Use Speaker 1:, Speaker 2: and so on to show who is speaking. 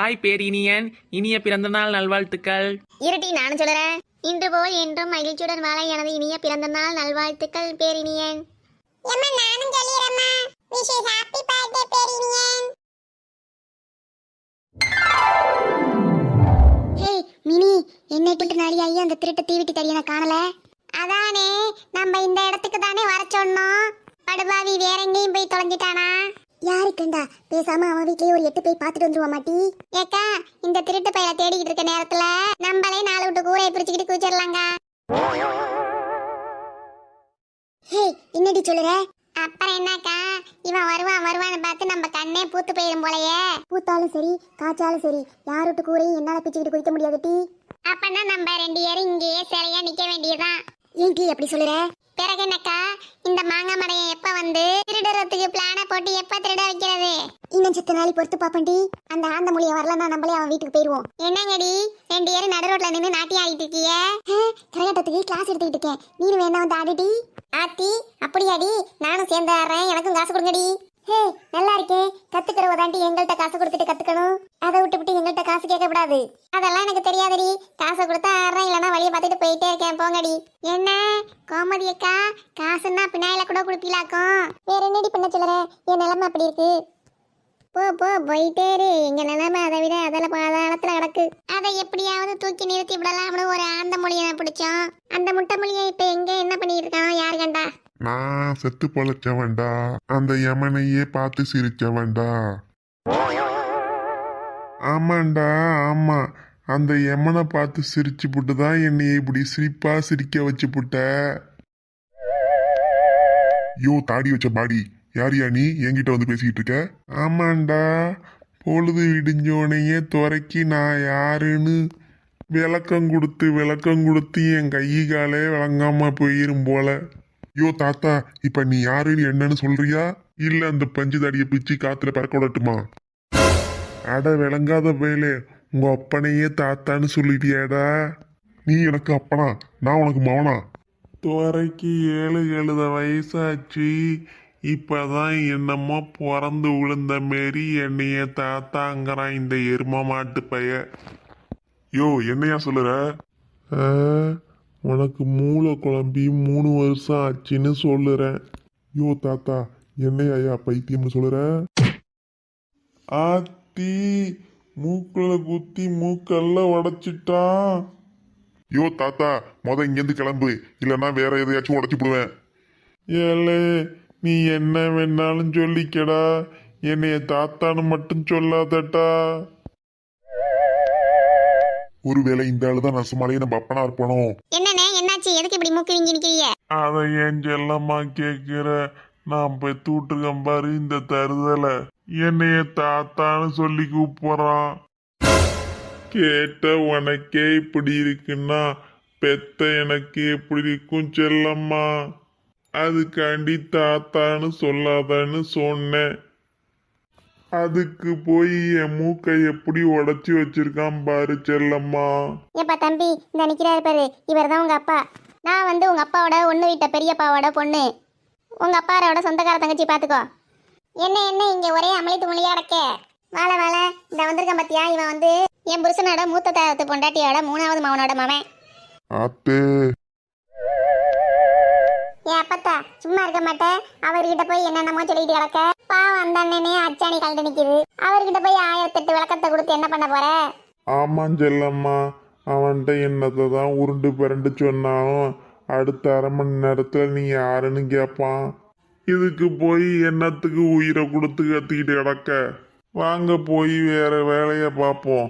Speaker 1: Hi பேரினியன், இனிய பிறந்தநாள் நல்வாழ்த்துக்கள்.
Speaker 2: இருட்டி நானும் சொல்லுறேன். இன்று போல் என்றும் மகிழ்ச்சியுடன் வாழ எனது இனிய பிறந்த நாள் நல்வாழ்த்துக்கள் பேரினியன். நானும் சொல்லிடுறேம்மா. Wishes happy birthday Periniyan. Hey Mini, என்னை விட்டு நாளியாயி அந்த திருட்டு தீவிட்டி தடியனை காணல. அதானே, நம்ம இந்த இடத்துக்கு தானே வர சொன்னோம். படுபாவி வேற எங்கேயும் போய் தொலைஞ்சிட்டானா? யாருக்குண்டா, பேசாம அவன் வீட்லயே ஒரு 8 போய் பார்த்துட்டு வந்துருவா மாட்டி. ஏக்கா, இந்த திருட்டு பையலை தேடிக்கிட்டு இருக்க நேரத்துல நம்மளே 4 விட்டு கூரையை பிரிச்சுக்கிட்டு குதிச்சிடலாங்க. ஹே, என்னடி சொல்லுற? அப்புறம் என்னக்கா, இவன் வருவான்னு பார்த்து நம்ம கண்ணே பூத்து போயிடும் போலயே. பூத்தாலும் சரி காய்ச்சாலும் சரி, யார் விட்டு கூரையும் என்னால பிச்சுக்கிட்டு குதிக்க முடியாது டி. அப்பனா நம்ம 2 பேரும் இங்கேயே சிலையா நிக்க வேண்டியதுதான். ஏன்டி அப்படி சொல்லுற? பிறகு என்னக்கா, இந்த மாங்காய் மடையை எப்ப வந்து திருடுறதுக்கு பிளான போட்டு எப்ப திருட வைக்கிறது? இன்னும் 10 நாளை பொறுத்து பாப்பண்டி. அந்த ஆந்த மொழியை வரலன்னா நம்மளே அவன் வீட்டுக்கு போயிருவோம். என்னங்கடி 2 பேரும் நடு ரோட்ல நின்று நாட்டி ஆடிட்டு இருக்கிய? கரகாட்டத்துக்கு கிளாஸ் எடுத்துக்கிட்டு இருக்கேன். நீனு வேணா வந்து ஆடிடி. ஆத்தி, அப்படியாடி? நானும் சேர்ந்து ஆடுறேன், எனக்கும் காசு கொடுங்கடி. ஹே, நல்லா இருக்கே. கத்துக்கிறவதாண்டி எங்கள்கிட்ட காசு கொடுத்துட்டு கத்துக்கணும். அதை விட்டு எங்கள்கிட்ட காசு கேட்க கூடாது. அதெல்லாம் எனக்கு தெரியாதடி. காசை கொடுத்தா ஆடுறேன், இல்லைன்னா வழியை பார்த்துட்டு போயிட்டே இருக்கேன். போங்கடி. என்ன கோமதி அக்கா, காசுன்னா பின்னாயில கூட கொடுப்பீங்களாக்கும். வேற என்னடி பண்ண சொல்லுற? என் நிலைமை அப்படி இருக்கு. போ போயிட்டே இரு. எங்க நிலைமை அதை விட அதில் பாதாளத்துல கிடக்கு. அதை எப்படியாவது தூக்கி நிறுத்தி விடலாம்னு ஒரு ஆந்த மொழியை பிடிச்சோம். அந்த முட்டை மொழியை இப்ப எங்க என்ன பண்ணிட்டு இருக்கானோ யாரு கண்டா?
Speaker 3: நான் செத்து பொழைச்சவன்டா, அந்த யமனையே பார்த்து சிரிச்சவன்டா. ஆமாண்டா ஆமா, அந்த யமனை பார்த்து சிரிச்சு புட்டுதான் என்னைய இப்படி சிரிப்பா சிரிக்க வச்சு புட்ட. யோ தாடி வச்ச பாடி, யாரியா நீ என்கிட்ட வந்து பேசிக்கிட்டு இருக்க? ஆமாண்டா, பொழுது விடிஞ்சோனையே துறைக்கி நான் யாருன்னு விளக்கம் கொடுத்து என் கை காலே விளங்காம போயிரும் போல. யோ தாத்தா, இப்ப நீ யாருன்னு என்னன்னு சொல்றியா, இல்ல அந்த பஞ்சு தாடியை பிச்சு காத்துல பறக்க விடட்டுமா? அட விளங்காத வேலே, உங்க அப்பனையே தாத்தான்னு சொல்லிட்டியாடா. நீ எனக்கு அப்பனா, நான் உனக்கு மவனா? துறைக்கு 7 வயசாச்சு, இப்பதான் என்னமோ பிறந்து விழுந்த மாரி என்னைய தாத்தாங்கிறான் இந்த எரும மாட்டு பைய. யோ என்னையா சொல்லுற? உனக்கு மூளை குழம்பி 3 வருஷம் ஆச்சுன்னு சொல்லுறேன். யோ தாத்தா, என்னையா பைத்தியம்னு சொல்லுற? ஆத்தி, மூக்குல குத்தி மூக்கெல்லாம் உடைச்சிட்டான். யோ தாத்தா, இங்கேருந்து கிளம்பு, இல்லைன்னா வேற எதையாச்சும் உடைச்சு விடுவேன். ஏலே, நீ என்ன வேணாலும் சொல்லிக்கடா, என்னைய தாத்தான்னு மட்டும் சொல்லாதட்டா. ஒருவேளை இந்த ஆளுதான் நசுமாலையே நம்ம அப்பனா இருப்பணும்.
Speaker 2: என்னண்ணே, என்னாச்சு? எதுக்கு இப்படி மூக்கு வீங்கி நிக்கிறீங்க?
Speaker 3: அதை ஏன் செல்லம்மா கேட்கிற? நான் பெத்து விட்டுருக்கேன் பாரு இந்த தருதலை, என்னைய தாத்தான்னு சொல்லி கூப்பிடுறான். கேட்ட உனக்கே இப்படி இருக்குன்னா பெத்த எனக்கு எப்படி இருக்கும் செல்லம்மா? அதுக்காண்டி தாத்தான்னு சொல்லாதான்னு சொன்னேன். அதுக்கு போய் என் மூக்கை எப்படி உடைச்சி வச்சிருக்கான் பாரு செல்லம்மா.
Speaker 2: ஏப்பா தம்பி, இந்த நிக்கிறாரு பாரு, இவர் தான் உங்க அப்பா. நான் வந்து உங்க அப்பாவோட ஒண்ணு விட்ட பெரியப்பாவோட பொண்ணு. உங்க அப்பாரோட சொந்தக்கார தங்கச்சி பாத்துக்கோ. என்ன இங்க ஒரே அமளித்து மொழியா அடக்க. வாழ இந்த வந்திருக்கான் பத்தியா, இவன் வந்து என் புருஷனோட மூத்த தாரத்து பொண்டாட்டியோட 3வது மகனோட மவன். ஏன் அப்பத்தா சும்மா இருக்க மாட்டேன். அவர்கிட்ட போய் என்னென்னமோ சொல்லிட்டு கிடக்க. பாவம் அந்த அண்ணனே அச்சாணி கலந்து நிக்குது. அவர்கிட்ட போய் 1008 விளக்கத்தை கொடுத்து என்ன பண்ண போற?
Speaker 3: ஆமாம் செல்லம்மா, அவன்கிட்ட என்னத்தை தான் உருண்டு பிறண்டு சொன்னாலும் அடுத்த 1/2 மணி நேரத்துல நீ யாருன்னு கேட்பான். இதுக்கு போய் என்னத்துக்கு உயிரை கொடுத்து கத்திக்கிட்டு கிடக்க? வாங்க போய் வேற வேலையை பார்ப்போம்.